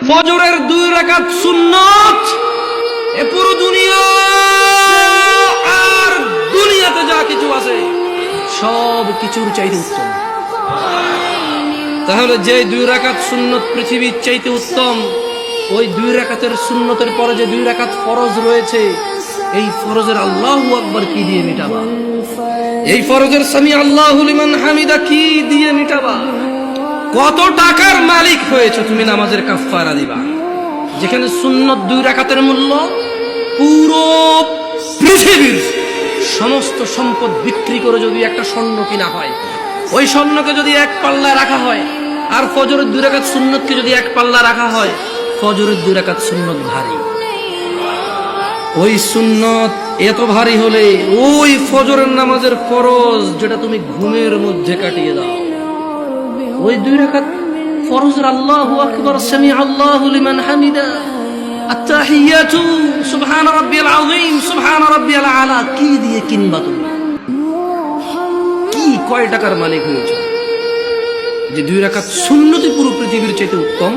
ফজরের 2 রাকাত সুন্নত এ পুরো দুনিয়া আর দুনিয়াতে যা কিছু আছে সব কিছুর চাইতে উত্তম। তাহলে যে 2 রাকাত সুন্নত পৃথিবীর চাইতে উত্তম, ওই 2 রাকাতের সুন্নতের পরে যে 2 রাকাত ফরজ রয়েছে, এই ফরজের আল্লাহু আকবার কি দিয়ে মিটাবা? এই ফরজের সামি আল্লাহু লিমান হামিদা কি দিয়ে মিটাবা? কত টাকার মালিক হয়েছে তুমি নামাজের কাফারা দিবা? যেখানে সুন্নত 2 রাকাতের মূল্য পুরো পৃথিবীর সমস্ত সম্পদ বিক্রি করে যদি একটা স্বর্ণ কিনা হয়, ওই স্বর্ণকে যদি এক পাল্লায় রাখা হয়, আর ফজরের 2 রাকাত সুন্নতকে যদি এক পাল্লা রাখা হয়, ফজরের 2 রাকাত সুন্নত ভারী। ওই সুন্নত এত ভারী হলে ওই ফজরের নামাজের ফরজ যেটা তুমি ঘুমের মধ্যে কাটিয়ে দাও, ওই 2 রাকাত ফরজের আল্লাহু আকবার সামি আল্লাহু লিমান হামিদা আত-তাহিয়াতু সুবহান রাব্বিয়াল আযীম সুবহান রাব্বিয়াল আলা কি দিয়ে কিনবা? তুমি কি কয় টাকার মালিক হয়েছে যে 2 রাকাত সুন্নতই পুরো পৃথিবীর চাইতে উত্তম?